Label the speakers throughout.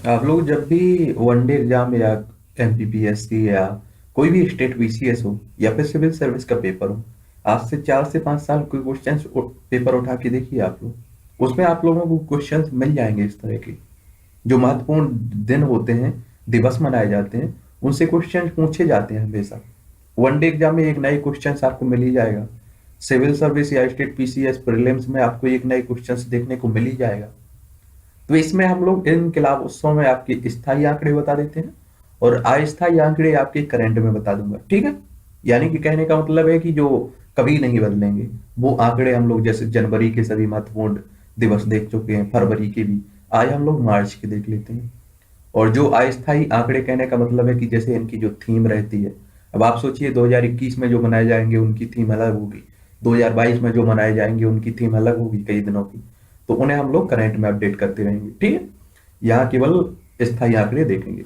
Speaker 1: आप लोग जब भी वनडे एग्जाम या एमपीपीएससी या कोई भी स्टेट बीसीएस हो या फिर सिविल सर्विस का पेपर हो, आज से 4 से 5 साल कोई क्वेश्चन पेपर उठा के देखिए आप लोग, उसमें आप लोगों को क्वेश्चंस मिल जाएंगे इस तरह के। जो महत्वपूर्ण दिन होते हैं, दिवस मनाए जाते हैं, उनसे क्वेश्चन पूछे जाते हैं हमेशा। वनडे एग्जाम में एक नए क्वेश्चन आपको मिल ही जाएगा। सिविल सर्विस या स्टेट पीसीएस प्रीलिम्स में आपको एक नए क्वेश्चन देखने को मिल ही जाएगा। तो इसमें हम लोग इनकलाब उत्सव में आपके स्थायी आंकड़े बता देते हैं और अस्थायी आंकड़े आपके करंट में बता दूंगा, ठीक है। यानी कि कहने का मतलब है कि जो कभी नहीं बदलेंगे वो आंकड़े हम लोग, जैसे जनवरी के सभी महत्वपूर्ण दिवस देख चुके हैं, फरवरी के भी, आज हम लोग मार्च के देख लेते हैं। और जो अस्थायी आंकड़े, कहने का मतलब है कि जैसे इनकी जो थीम रहती है, अब आप सोचिए 2021 में जो मनाए जाएंगे उनकी थीम अलग होगी, 2022 में जो मनाए जाएंगे उनकी थीम अलग होगी कई दिनों की। तो उन्हें हम लोग करंट में अपडेट करते रहेंगे, ठीक है। यहाँ केवल स्थायी आंकड़े देखेंगे।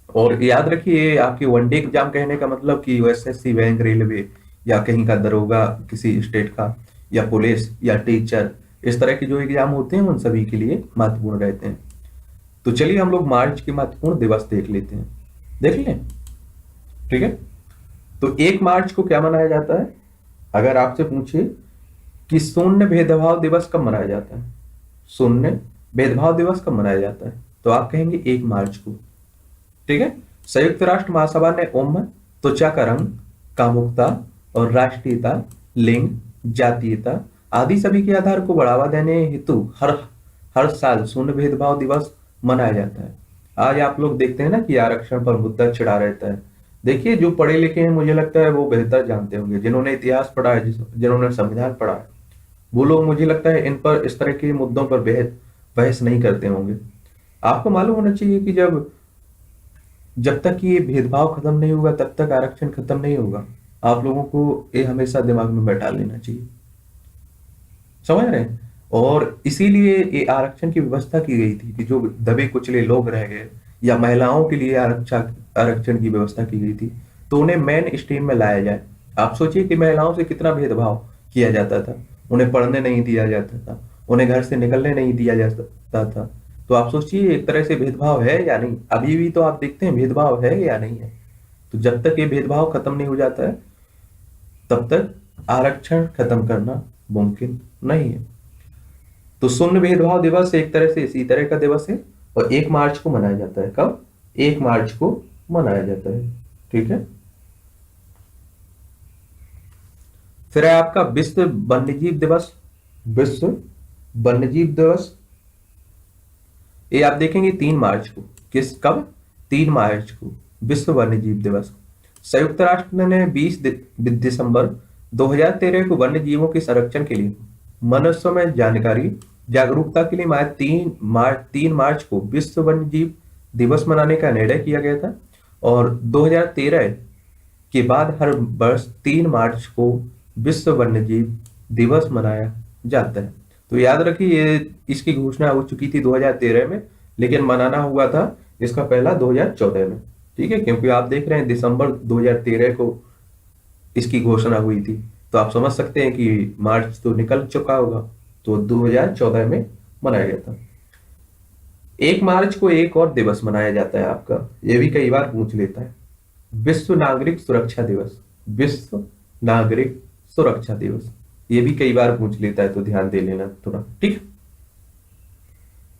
Speaker 1: और याद रखिए, आपकी वनडे एग्जाम कहने का मतलब कि एसएससी, बैंक, रेलवे या कहीं का दरोगा किसी स्टेट का, या पुलिस या टीचर, इस तरह के जो एग्जाम होते हैं उन सभी के लिए महत्वपूर्ण रहते हैं। तो चलिए हम लोग मार्च के महत्वपूर्ण दिवस देख लेते हैं, देख लें, ठीक है। तो 1 मार्च को क्या मनाया जाता है? अगर आपसे पूछे कि शून्य भेदभाव दिवस कब मनाया जाता है, शून्य भेदभाव दिवस कब मनाया जाता है, तो आप कहेंगे 1 मार्च को, ठीक है। संयुक्त राष्ट्र महासभा ने उम्र, त्वचा का रंग, कामुकता और राष्ट्रीयता, लिंग, जातीयता आदि सभी के आधार को बढ़ावा देने हेतु हर हर साल शून्य भेदभाव दिवस मनाया जाता है। आज आप लोग देखते हैं ना कि आरक्षण पर मुद्दा छिड़ा रहता है। देखिए, जो पढ़े लिखे हैं मुझे लगता है वो बेहतर जानते होंगे, जिन्होंने इतिहास पढ़ा है, जिन्होंने संविधान पढ़ा है, वो लोग मुझे लगता है इन पर, इस तरह के मुद्दों पर बहस बहस नहीं करते होंगे। आपको मालूम होना चाहिए कि जब जब तक ये भेदभाव खत्म नहीं होगा तब तक आरक्षण खत्म नहीं होगा। आप लोगों को ये हमेशा दिमाग में बैठा लेना चाहिए, समझ रहे हैं। और इसीलिए ये आरक्षण की व्यवस्था की गई थी कि जो दबे कुचले लोग रह गए, या महिलाओं के लिए आरक्षण आरक्षण की व्यवस्था की गई थी, तो उन्हें मेन स्ट्रीम में लाया जाए। आप सोचिए कि महिलाओं से कितना भेदभाव किया जाता था, उन्हें पढ़ने नहीं दिया जाता था, उन्हें घर से निकलने नहीं दिया जाता था। तो आप सोचिए एक तरह से भेदभाव है या नहीं, अभी भी तो आप देखते हैं भेदभाव है या नहीं है। तो जब तक ये भेदभाव खत्म नहीं हो जाता है तब तक आरक्षण खत्म करना मुमकिन नहीं है। तो शून्य भेदभाव दिवस एक तरह से इसी तरह का दिवस है, और 1 मार्च को मनाया जाता है। कब? 1 मार्च को मनाया जाता है, ठीक है। फिर है आपका विश्व वन्यजीव दिवस। विश्व वन्यजीव दिवस, ये आप देखेंगे 3 मार्च को। कब? 3 मार्च को विश्व वन्यजीव दिवस। संयुक्त राष्ट्र ने 20 दिसंबर 2013 को वन्य जीवों के संरक्षण के लिए मनुष्यों में जानकारी जागरूकता के लिए 3 मार्च को विश्व वन्य जीव दिवस मनाने का निर्णय किया गया था। और 2013 के बाद हर वर्ष 3 मार्च को विश्व वन्य जीव दिवस मनाया जाता है। तो याद रखिए, ये इसकी घोषणा हो चुकी थी 2013 में, लेकिन मनाना हुआ था इसका पहला 2014 में, ठीक है। क्योंकि आप देख रहे हैं दिसंबर 2013 को इसकी घोषणा हुई थी, तो आप समझ सकते हैं कि मार्च तो निकल चुका होगा, तो 2014 में मनाया गया था। 1 मार्च को एक और दिवस मनाया जाता है आपका, ये भी कई बार पूछ लेता है, विश्व नागरिक सुरक्षा दिवस। विश्व नागरिक सुरक्षा दिवस, ये भी कई बार पूछ लेता है, तो ध्यान दे लेना थोड़ा, ठीक।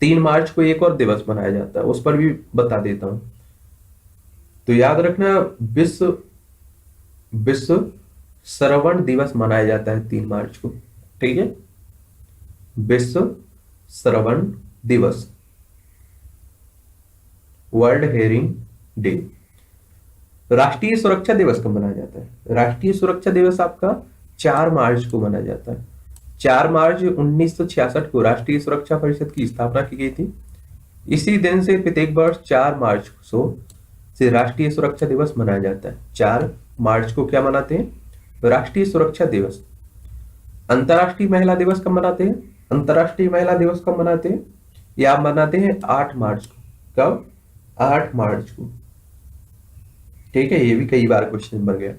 Speaker 1: 3 मार्च को एक और दिवस मनाया जाता है, उस पर भी बता देता हूं। तो याद रखना, विश्व विश्व श्रवण दिवस मनाया जाता है 3 मार्च को, ठीक है। विश्व श्रवण दिवस, वर्ल्ड हेयरिंग डे। राष्ट्रीय सुरक्षा दिवस कब मनाया जाता है? राष्ट्रीय सुरक्षा दिवस आपका 4 मार्च को मनाया जाता है। 4 मार्च 1966 को राष्ट्रीय सुरक्षा परिषद की स्थापना की गई थी। इसी दिन से प्रत्येक वर्ष 4 मार्च से राष्ट्रीय सुरक्षा दिवस मनाया जाता है। 4 मार्च को क्या मनाते हैं? राष्ट्रीय सुरक्षा दिवस। अंतर्राष्ट्रीय महिला दिवस कब मनाते हैं? अंतर्राष्ट्रीय महिला दिवस कब मनाते हैं? या आप मनाते हैं 8 मार्च को। कब? 8 मार्च को, ठीक है। ये भी कई बार क्वेश्चन बन गया।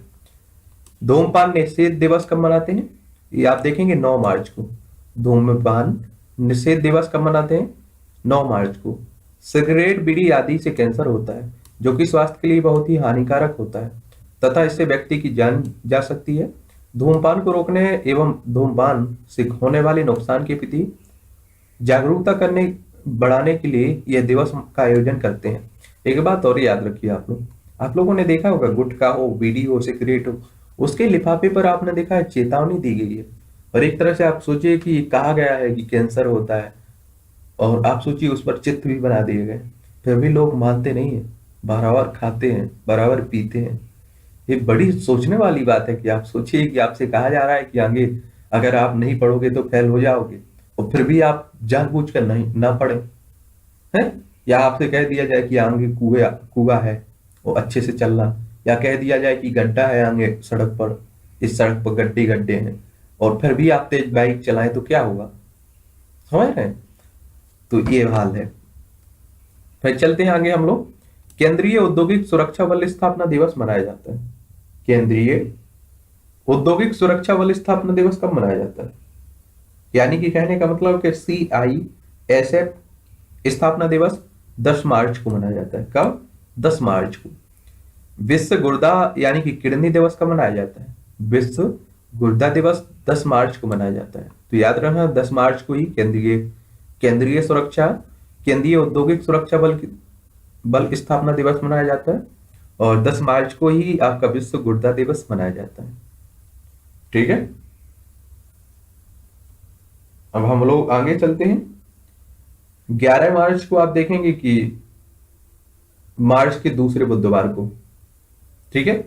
Speaker 1: धूम्रपान निषेध दिवस कब मनाते हैं? ये आप देखेंगे 9 मार्च को। धूम्रपान निषेध दिवस कब मनाते हैं? 9 मार्च को। सिगरेट, बीड़ी आदि से कैंसर होता है, जो कि स्वास्थ्य के लिए बहुत ही हानिकारक होता है तथा इससे व्यक्ति की जान जा सकती है। धूम्रपान को रोकने एवं धूम्रपान से होने वाले नुकसान के प्रति जागरूकता करने बढ़ाने के लिए यह दिवस का आयोजन करते हैं। एक बात और याद रखिए आप लोगों ने देखा होगा, गुटखा हो, बीड़ी हो, सिगरेट हो, उसके लिफाफे पर आपने देखा है चेतावनी दी गई है। और एक तरह से आप सोचिए कि कहा गया है कि कैंसर होता है, और आप सोचिए उस पर चित्र भी बना दिए गए, फिर भी लोग मानते नहीं है, बराबर खाते हैं, बराबर पीते हैं। ये बड़ी सोचने वाली बात है कि आप सोचिए कि आपसे कहा जा रहा है कि आगे अगर आप नहीं पढ़ोगे तो फेल हो जाओगे, और फिर भी आप जानबूझकर नहीं ना पढ़े हैं। या आपसे कह दिया जाए कि आगे कुआ कुआ है, वो अच्छे से चलना, या कह दिया जाए कि गड्ढा है आगे सड़क पर, इस सड़क पर गड्ढे गड्ढे हैं, और फिर भी आप तेज बाइक चलाएं तो क्या होगा, समझ रहे हैं। तो ये हाल है। फिर चलते हैं आगे हम लोग। केंद्रीय औद्योगिक सुरक्षा बल स्थापना दिवस मनाया जाता है। केंद्रीय औद्योगिक सुरक्षा बल स्थापना दिवस कब मनाया जाता है? यानी कि कहने का मतलब कि CISF स्थापना दिवस 10 मार्च को मनाया जाता है। कब? 10 मार्च को। विश्व गुर्दा यानी कि किडनी दिवस कब मनाया जाता है? विश्व गुर्दा दिवस 10 मार्च को मनाया जाता है। तो याद रखना 10 मार्च को ही केंद्रीय सुरक्षा केंद्रीय औद्योगिक सुरक्षा बल स्थापना दिवस मनाया जाता है, और 10 मार्च को ही आपका विश्व गुर्दा दिवस मनाया जाता है। ठीक है, अब हम लोग आगे चलते हैं। 11 मार्च को आप देखेंगे कि मार्च के दूसरे बुधवार को, ठीक है,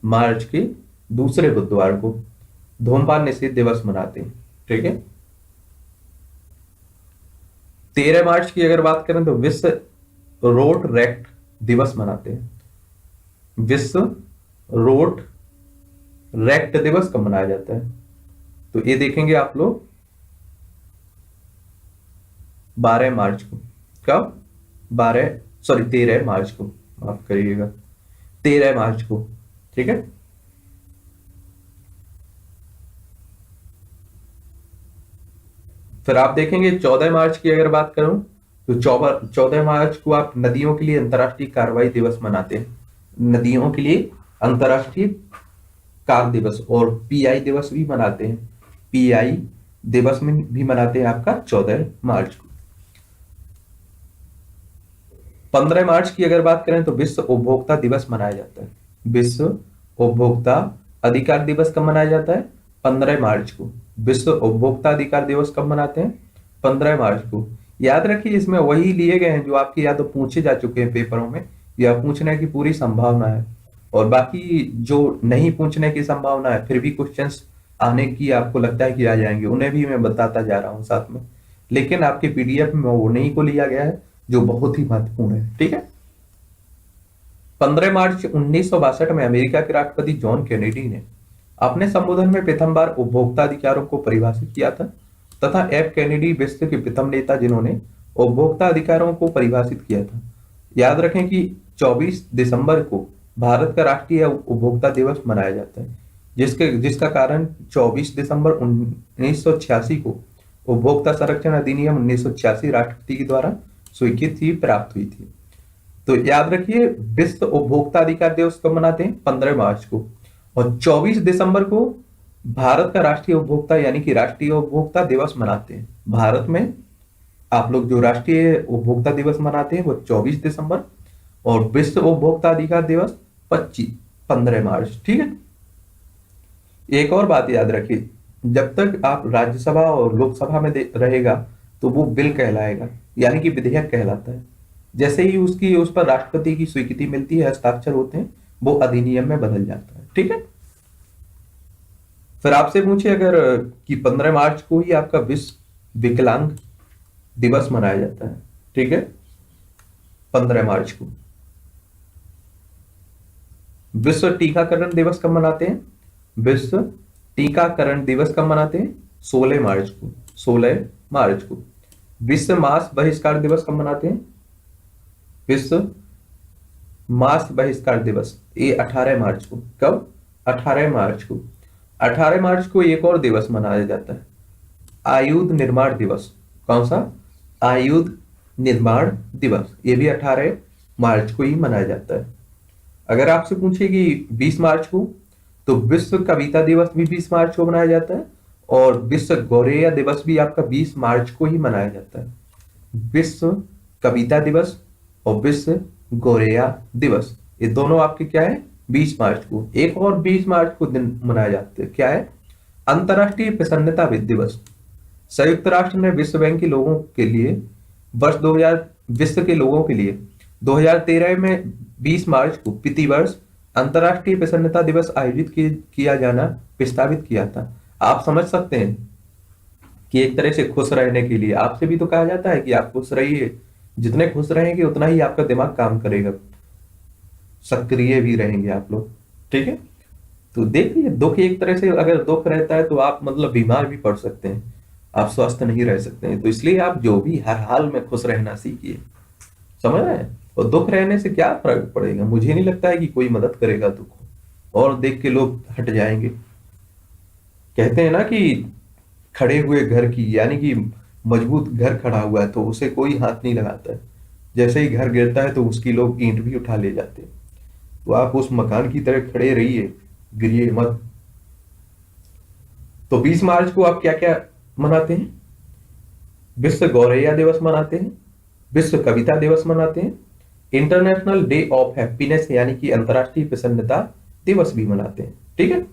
Speaker 1: मार्च के दूसरे बुधवार को धूम्रपान निषेध दिवस मनाते हैं। ठीक है, 13 मार्च की अगर बात करें तो विश्व रोड रैक्ट दिवस मनाते हैं। विश्व रोड रैक्ट दिवस कब मनाया जाता है? तो ये देखेंगे आप लोग 12 मार्च को। कब? 13 मार्च को, माफ करिएगा, 13 मार्च को। ठीक है, फिर आप देखेंगे 14 मार्च की अगर बात करूं तो 14 मार्च को आप नदियों के लिए अंतर्राष्ट्रीय कार्रवाई दिवस मनाते हैं। नदियों के लिए अंतर्राष्ट्रीय कार्य दिवस और PI दिवस भी मनाते हैं। PI दिवस में भी मनाते हैं आपका 14 मार्च को। 15 मार्च की अगर बात करें तो विश्व उपभोक्ता दिवस मनाया जाता है। विश्व उपभोक्ता अधिकार दिवस कब मनाया जाता है? 15 मार्च को। विश्व उपभोक्ता अधिकार दिवस कब मनाते हैं? 15 मार्च को। याद रखिए इसमें वही लिए गए हैं जो आपके या तो पूछे जा चुके हैं पेपरों में, या पूछने की पूरी संभावना है, और बाकी जो नहीं पूछने की संभावना है फिर भी क्वेश्चंस आने की आपको लगता है कि आ जाएंगे, उन्हें भी मैं बताता जा रहा हूं साथ में। लेकिन आपके PDF में वो नहीं को लिया गया है जो बहुत ही महत्वपूर्ण है। ठीक है, 15 मार्च 1962 में अमेरिका के राष्ट्रपति जॉन कैनेडी ने अपने संबोधन में प्रथम बार उपभोक्ता अधिकारों को परिभाषित किया था, तथा F कैनेडी विश्व के प्रथम नेता जिन्होंने उपभोक्ता अधिकारों को परिभाषित किया था। याद रखें कि 24 दिसंबर को भारत का राष्ट्रीय उपभोक्ता दिवस मनाया जाता है, जिसका कारण 24 दिसंबर 1986 को उपभोक्ता संरक्षण अधिनियम 1986 राष्ट्रपति के द्वारा स्वीकृति प्राप्त हुई थी। तो याद रखिए विश्व उपभोक्ता अधिकार दिवस कब मनाते हैं? 15 मार्च को। और 24 दिसंबर को भारत का राष्ट्रीय उपभोक्ता यानी कि राष्ट्रीय उपभोक्ता दिवस मनाते हैं। भारत में आप लोग जो राष्ट्रीय उपभोक्ता दिवस मनाते हैं वो 24 दिसंबर, और विश्व उपभोक्ता अधिकार दिवस 15 मार्च। ठीक है, एक और बात याद रखिए, जब तक आप राज्यसभा और लोकसभा में रहेगा तो वो बिल कहलाएगा, यानी कि विधेयक कहलाता है। जैसे ही उस पर राष्ट्रपति की स्वीकृति मिलती है, हस्ताक्षर होते हैं, वो अधिनियम में बदल जाता है। ठीक है, फिर आपसे पूछे अगर कि 15 मार्च को ही आपका विश्व विकलांग दिवस मनाया जाता है। ठीक है, 15 मार्च को। विश्व टीकाकरण दिवस कब मनाते हैं? विश्व टीकाकरण दिवस कब मनाते हैं? 16 मार्च को। 16 मार्च को। विश्व मांस बहिष्कार दिवस कब मनाते हैं? विश्व मांस बहिष्कार दिवस ये 18 मार्च को। कब? 18 मार्च को। 18 मार्च को एक और दिवस मनाया जाता है, आयुध निर्माण दिवस। कौन सा? आयुध निर्माण दिवस, ये भी 18 मार्च को ही मनाया जाता है। अगर आपसे पूछे कि 20 मार्च को, तो विश्व कविता दिवस भी 20 मार्च को मनाया जाता है, और विश्व गौरेया दिवस भी आपका 20 मार्च को ही मनाया जाता है। विश्व कविता दिवस और विश्व गौरेया दिवस, ये दोनों आपके क्या है, 20 मार्च को। एक और 20 मार्च को दिन मनाया जाता है, क्या है, अंतर्राष्ट्रीय प्रसन्नता दिवस। संयुक्त राष्ट्र ने विश्व बैंक के लोगों के लिए वर्ष 2000, विश्व के लोगों के लिए 2013 में 20 मार्च को प्रतिवर्ष अंतर्राष्ट्रीय प्रसन्नता दिवस आयोजित किया जाना प्रस्तावित किया था। आप समझ सकते हैं कि एक तरह से खुश रहने के लिए आपसे भी तो कहा जाता है कि आप खुश रहिए, जितने खुश रहेंगे उतना ही आपका दिमाग काम करेगा, सक्रिय भी रहेंगे आप लोग, ठीक है। तो देखिए, दुख एक तरह से अगर दुख रहता है तो आप मतलब बीमार भी पड़ सकते हैं, आप स्वस्थ नहीं रह सकते हैं। तो इसलिए आप जो भी हर हाल में खुश रहना सीखिए, समझ रहे हैं। और दुख रहने से क्या फर्क पड़ेगा, मुझे नहीं लगता है कि कोई मदद करेगा दुख को, और देख के लोग हट जाएंगे। कहते हैं ना कि खड़े हुए घर की, यानी कि मजबूत घर खड़ा हुआ है तो उसे कोई हाथ नहीं लगाता है, जैसे ही घर गिरता है तो उसकी लोग ईंट भी उठा ले जाते हैं। तो आप उस मकान की तरह खड़े रहिए, गिरिए मत। तो 20 मार्च को आप क्या क्या मनाते हैं, विश्व गौरैया दिवस मनाते हैं, विश्व कविता दिवस मनाते हैं, इंटरनेशनल डे ऑफ हैप्पीनेस यानी कि अंतरराष्ट्रीय प्रसन्नता दिवस भी मनाते हैं, ठीक है।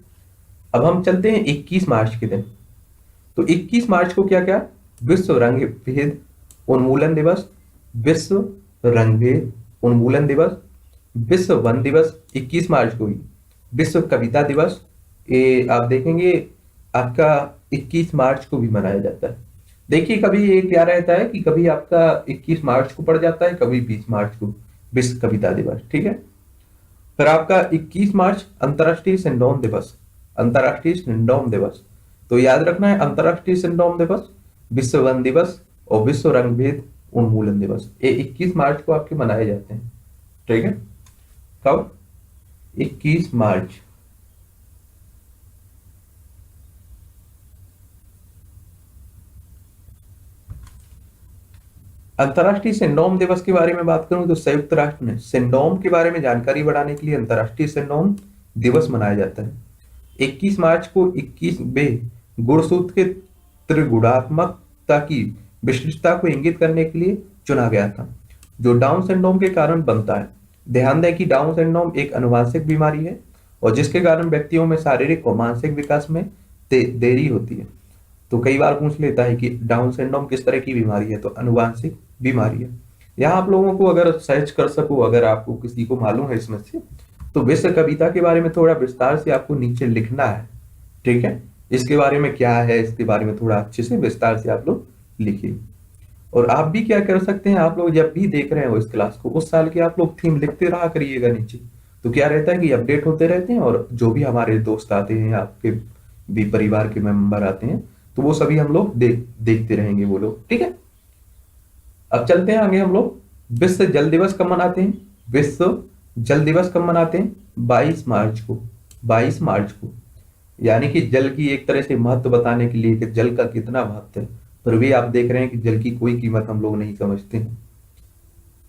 Speaker 1: अब हम चलते हैं 21 मार्च के दिन। तो 21 मार्च को क्या क्या, विश्व रंग भेद उन्मूलन दिवस, विश्व रंग भेद उन्मूलन दिवस, विश्व वन दिवस 21 मार्च को ही, विश्व कविता दिवस, ये आप देखेंगे आपका 21 मार्च को भी मनाया जाता है। देखिए कभी ये क्या रहता है कि कभी आपका 21 मार्च को पड़ जाता है, कभी 20 मार्च को विश्व कविता दिवस, ठीक है। फिर आपका 21 मार्च अंतरराष्ट्रीय सिंड्रोम दिवस, अंतरराष्ट्रीय सिंड्रोम दिवस। तो याद रखना है, अंतरराष्ट्रीय सिंड्रोम दिवस, विश्व वन दिवस और विश्व रंग भेद उन्मूलन दिवस, ये 21 मार्च को आपके मनाए जाते हैं, ठीक है। कब, 21 मार्च। अंतरराष्ट्रीय सिंड्रोम दिवस के बारे में बात करूं तो संयुक्त राष्ट्र ने सिंड्रोम के बारे में जानकारी बढ़ाने के लिए अंतरराष्ट्रीय सिंड्रोम दिवस मनाया जाता है। 21 मार्च को 21वें गुणसूत्र के त्रिगुणात्मकता की विशिष्टता को इंगित करने के लिए चुना गया था, जो डाउन सिंड्रोम के कारण बनता है। ध्यान दें कि डाउन सिंड्रोम एक आनुवंशिक बीमारी है और जिसके कारण व्यक्तियों में शारीरिक और मानसिक विकास में देरी होती है। तो कई बार पूछ लेता है कि डाउन सिंड्रोम किस तरह की बीमारी है, तो अनुवांशिक बीमारी है। यहाँ आप लोगों को अगर सर्च कर सको, अगर आपको किसी को मालूम है इसमें से, तो विश्व कविता के बारे में थोड़ा विस्तार से आपको नीचे लिखना है, ठीक है। इसके बारे में क्या है, इसके बारे में थोड़ा अच्छे से विस्तार से आप लोग लिखिए। और आप भी क्या कर सकते हैं, आप लोग जब भी देख रहे हो इस क्लास को, उस साल के आप लोग थीम लिखते रहा करिएगा नीचे। तो क्या रहता है कि अपडेट होते रहते हैं, और जो भी हमारे दोस्त आते हैं, आपके भी परिवार के मेंबर आते हैं, तो वो सभी हम लोग देखते रहेंगे वो लोग, ठीक है। अब चलते हैं आगे, हम लोग विश्व जल दिवस कब मनाते हैं, विश्व जल दिवस कब मनाते हैं, 22 मार्च को, 22 मार्च को। यानी कि जल की एक तरह से महत्व बताने के लिए कि जल का कितना महत्व है, पर भी आप देख रहे हैं कि जल की कोई कीमत हम लोग नहीं समझते हैं,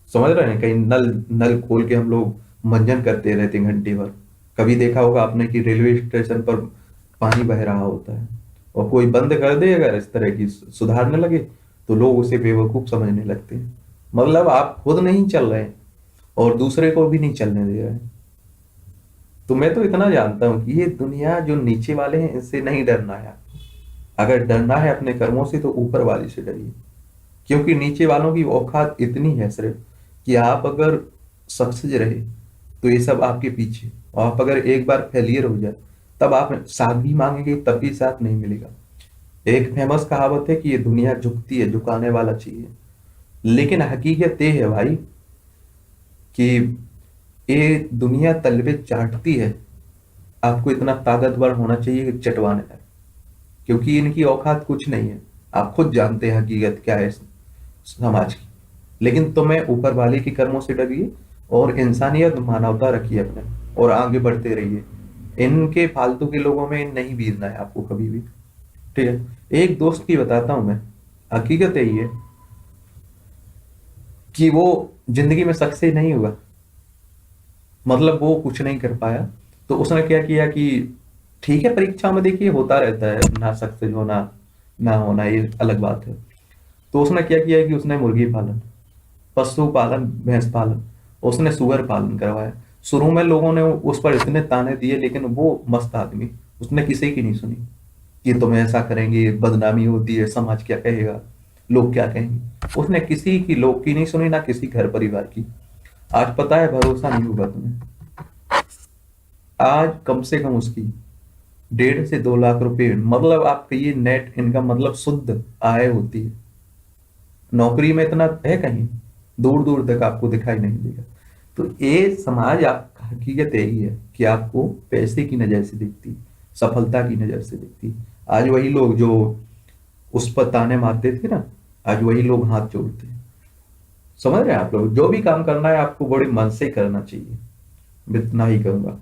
Speaker 1: समझ रहे हैं। कहीं नल नल खोल के हम लोग मंजन करते रहते हैं घंटे भर। कभी देखा होगा आपने कि रेलवे स्टेशन पर पानी बह रहा होता है, और कोई बंद कर दे अगर इस तरह की सुधारने लगे, तो लोग उसे बेवकूफ समझने लगते हैं। मतलब आप खुद नहीं चल रहे हैं और दूसरे को भी नहीं चलने दे रहे हैं। तो मैं तो इतना जानता हूं कि ये दुनिया जो नीचे वाले हैं, इनसे नहीं डरना है आपको। अगर डरना है अपने कर्मों से, तो ऊपर वाले से डरिए, क्योंकि नीचे वालों की औकात इतनी है सिर्फ कि आप अगर सक्सेस रहे तो ये सब आपके पीछे, और आप अगर एक बार फेलियर हो जाए, तब आप साथ भी मांगेंगे तब भी साथ नहीं मिलेगा। एक फेमस कहावत है कि ये दुनिया झुकती है, झुकाने वाला चाहिए। लेकिन हकीकत ये है भाई कि ये दुनिया तलवे चाटती है। आपको इतना ताकतवर होना चाहिए कि चटवाने लगे, क्योंकि इनकी औकात कुछ नहीं है। आप खुद जानते हैं हकीकत क्या है समाज की। लेकिन तुम्हें ऊपर वाले के कर्मों से डरिए और इंसानियत मानवता रखिए अपने, और आगे बढ़ते रहिए। इनके फालतू के लोगों में नहीं बीतना है आपको कभी भी, ठीक है। एक दोस्त की बताता हूं मैं, हकीकत है ये। कि वो जिंदगी में सक्सेस नहीं हुआ, मतलब वो कुछ नहीं कर पाया। तो उसने क्या किया कि ठीक है, परीक्षा में देखिए होता रहता है, ना सक्सेस होना ना होना ये अलग बात है। तो उसने क्या किया कि उसने मुर्गी पालन, पशु पालन, भैंस पालन, उसने सुअर पालन करवाया। शुरू में लोगों ने उस पर इतने ताने दिए, लेकिन वो मस्त आदमी, उसने किसी की नहीं सुनी कि तुम ऐसा करेंगे बदनामी होती है, समाज क्या कहेगा, लोग क्या कहेंगे। उसने किसी की लोग की नहीं सुनी, ना किसी घर परिवार की। आज पता है, भरोसा नहीं होगा तुम्हें, आज कम से कम उसकी 1.5 से 2 लाख रुपए, मतलब आपका ये नेट इनकम, मतलब शुद्ध आय होती है। नौकरी में इतना है कहीं, दूर दूर तक आपको दिखाई नहीं देगा। तो ये समाज आपका हकीकत यही है कि आपको पैसे की नजर से दिखती, सफलता की नजर से दिखती। आज वही लोग जो उस पर ताने मारते थे ना, आज वही लोग हाथ जोड़ते हैं। समझ रहे हैं आप लोग, जो भी काम करना है आपको बड़े मन से करना चाहिए। मैं इतना ही कहूंगा।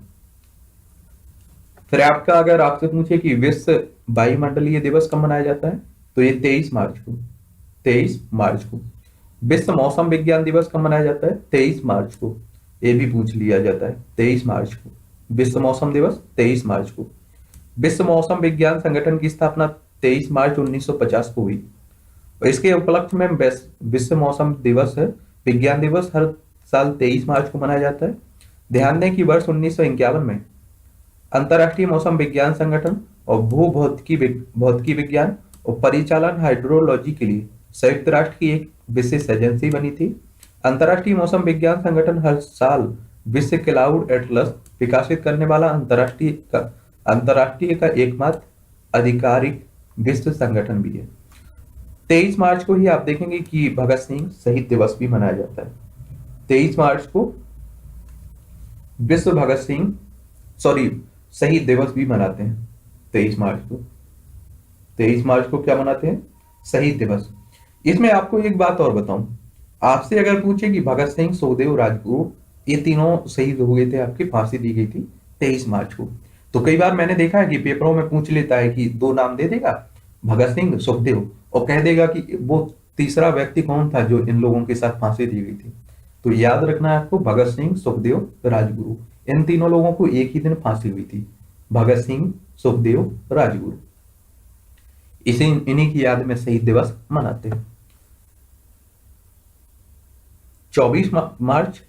Speaker 1: फिर आपका अगर आपसे पूछे कि विश्व वायुमंडलीय दिवस कब मनाया जाता है, तो ये 23 मार्च को। 23 मार्च को। विश्व मौसम विज्ञान दिवस कब मनाया जाता है, 23 मार्च को। ये भी पूछ लिया जाता है, 23 मार्च को। विश्व मौसम दिवस 23 मार्च को। विश्व मौसम विज्ञान संगठन की स्थापना 23 मार्च 1950 को हुई। और इसके उपलक्ष्य में विश्व मौसम दिवस है, विज्ञान दिवस हर साल 23 मार्च को मनाया जाता है। ध्यान दें कि वर्ष 1951 में अंतर्राष्ट्रीय मौसम विज्ञान संगठन और भौतिकी विज्ञान और परिचालन हाइड्रोलॉजी के लिए संयुक्त राष्ट्र की एक विशेष एजेंसी बनी थी। अंतर्राष्ट्रीय मौसम विज्ञान संगठन हर साल विश्व क्लाउड एटलस विकसित करने वाला अंतर्राष्ट्रीय का एकमात्र आधिकारिक विश्व संगठन भी है। 23 मार्च को ही आप देखेंगे कि भगत सिंह शहीद दिवस भी मनाया जाता है। 23 मार्च को विश्व भगत सिंह, सॉरी, शहीद दिवस भी मनाते हैं। 23 मार्च को, 23 मार्च को क्या मनाते हैं, शहीद दिवस। इसमें आपको एक बात और बताऊं, आपसे अगर पूछे कि भगत सिंह, सुखदेव, राजगुरु, ये तीनों शहीद हो गए थे, आपकी फांसी दी गई थी 23 मार्च को। तो कई बार मैंने देखा है कि पेपरों में पूछ लेता है कि दो नाम दे देगा, भगत सिंह, सुखदेव, और कह देगा कि वो तीसरा व्यक्ति कौन था जो इन लोगों के साथ फांसी दी गई थी। तो याद रखना है आपको, भगत सिंह, सुखदेव, राजगुरु, इन तीनों लोगों को एक ही दिन फांसी हुई थी। भगत सिंह, सुखदेव, राजगुरु, इसी इन्हीं की याद में शहीद दिवस मनाते हैं। 24 मार्च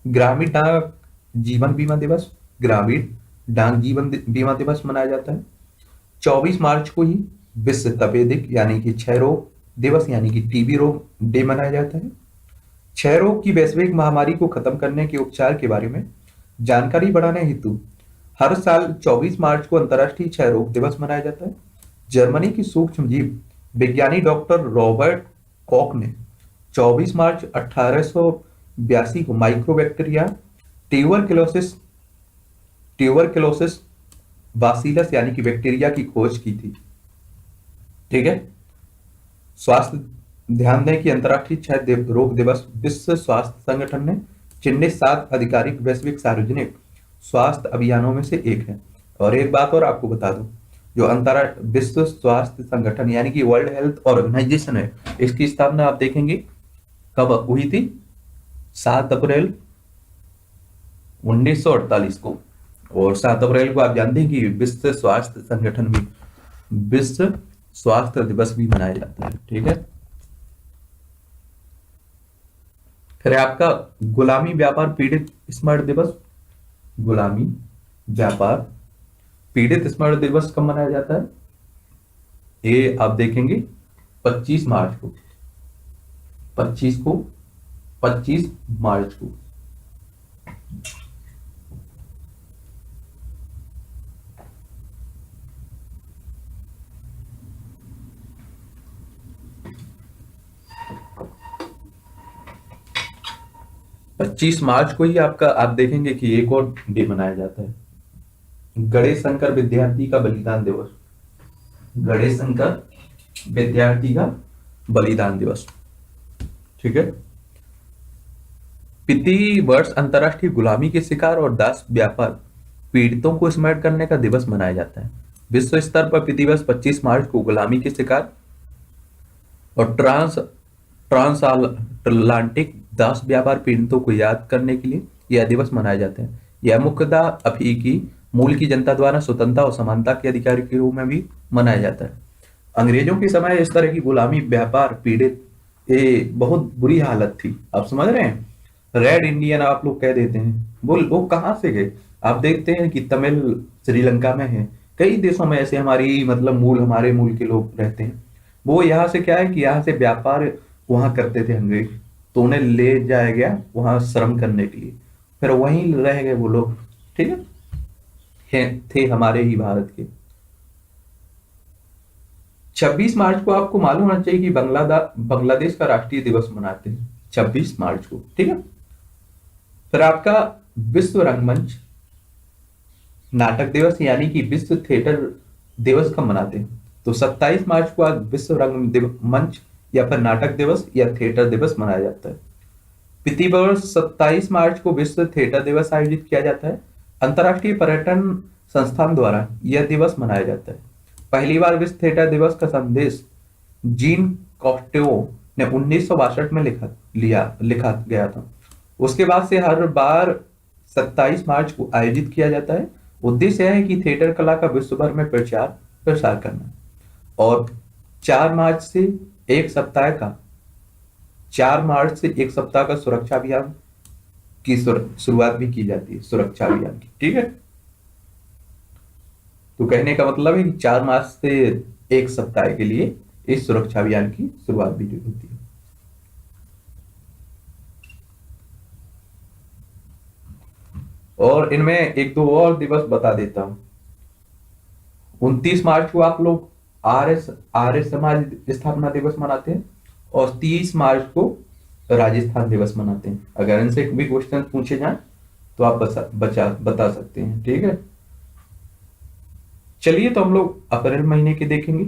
Speaker 1: ग्रामीण डाक जीवन बीमा दिवस, ग्रामीण डाक जीवन बीमा दिवस मनाया जाता है। 24 मार्च को ही विश्व तपेदिक यानी कि क्षय रोग दिवस यानी कि टीबी रोग डे मनाया जाता है। क्षय रोग की वैश्विक महामारी को खत्म करने के उपचार के बारे में जानकारी बढ़ाने हेतु हर साल 24 मार्च को अंतर्राष्ट्रीय क्षय रोग दिवस मनाया जाता है। जर्मनी की सूक्ष्म जीव विज्ञानी डॉक्टर रॉबर्ट कॉक ने 24 मार्च 1882 को माइक्रोबैक्टीरिया ट्यूबरक्लोसिस ट्यूबरक्लोसिस बासिलस यानी कि बैक्टीरिया की खोज की थी। ठीक है। स्वास्थ्य, ध्यान दें कि अंतर्राष्ट्रीय क्षय रोग दिवस विश्व स्वास्थ्य संगठन ने चिन्हित 7 आधिकारिक वैश्विक सार्वजनिक स्वास्थ्य अभियानों में से एक है। और एक बात और आपको बता दूं, जो अंतर्राष्ट्रीय विश्व स्वास्थ्य संगठन यानी कि वर्ल्ड हेल्थ ऑर्गेनाइजेशन है, इसकी स्थापना आप देखेंगे कब हुई थी, 7 अप्रैल 1948 को। और 7 अप्रैल को आप जानते हैं कि विश्व स्वास्थ्य संगठन भी, विश्व स्वास्थ्य दिवस भी मनाया जाता है। ठीक है। फिर आपका गुलामी व्यापार पीड़ित स्मरण दिवस, गुलामी व्यापार पीड़ित स्मरण दिवस कब मनाया जाता है, ये आप देखेंगे 25 मार्च को, 25 मार्च को। पच्चीस मार्च को ही आपका आप देखेंगे कि एक और डे मनाया जाता है, गणेश शंकर विद्यार्थी का बलिदान दिवस, गणेश शंकर विद्यार्थी का बलिदान दिवस। ठीक है। प्रति वर्ष अंतर्राष्ट्रीय गुलामी के शिकार और दास व्यापार पीड़ितों को स्मरण करने का दिवस मनाया जाता है। विश्व स्तर पर प्रतिवर्ष 25 मार्च को गुलामी के शिकार और ट्रांसअटलांटिक दास व्यापार पीड़ितों को याद करने के लिए यह दिवस मनाया जाता है। यह मुख्यतः अफ्रीकी मूल की जनता द्वारा स्वतंत्रता और समानता के अधिकार के रूप में भी मनाया जाता है। अंग्रेजों के समय इस तरह की गुलामी व्यापार पीड़ित ये बहुत बुरी हालत थी, आप समझ रहे हैं। रेड इंडियन आप लोग कह देते हैं, वो कहाँ से गए। आप देखते हैं कि तमिल श्रीलंका में है, कई देशों में ऐसे हमारी मतलब हमारे मूल के लोग रहते हैं। वो यहाँ से क्या है कि यहाँ से व्यापार वहां करते थे अंग्रेज, तो उन्हें ले जाया गया वहां श्रम करने के लिए, फिर वहीं रह गए वो लोग। ठीक है, थे हमारे ही भारत के। 26 मार्च को आपको मालूम होना चाहिए कि बांग्लादेश का राष्ट्रीय दिवस मनाते हैं 26 मार्च को। ठीक है, फिर आपका विश्व रंगमंच नाटक दिवस यानी कि विश्व थिएटर दिवस कब मनाते हैं, तो 27 मार्च को आज विश्व मंच या फिर नाटक दिवस या थिएटर दिवस मनाया जाता है। प्रतिवर्ष 27 मार्च को विश्व थिएटर दिवस आयोजित किया जाता है। अंतर्राष्ट्रीय पर्यटन संस्थान द्वारा यह दिवस मनाया जाता है। पहली बार विश्व थिएटर दिवस का संदेश जीन कॉस्टेओ ने 1962 में लिखा गया था। उसके बाद से हर बार 27 मार्च को आयोजित किया जाता है। उद्देश्य यह है कि थिएटर कला का विश्व भर में प्रचार प्रसार करना। और 4 मार्च से एक सप्ताह का 4 मार्च से एक सप्ताह का सुरक्षा अभियान की शुरुआत भी की जाती है, सुरक्षा अभियान की। ठीक है, तो कहने का मतलब है कि 4 मार्च से एक सप्ताह के लिए इस सुरक्षा अभियान की शुरुआत भी होती है। और इनमें एक दो और दिवस बता देता हूं। 29 मार्च को आप लोग आर्य समाज स्थापना दिवस मनाते हैं और 30 मार्च को राजस्थान दिवस मनाते हैं। अगर इनसे भी क्वेश्चन पूछे जाए तो आप बता सकते हैं। ठीक है, चलिए तो हम लोग अप्रैल महीने के देखेंगे।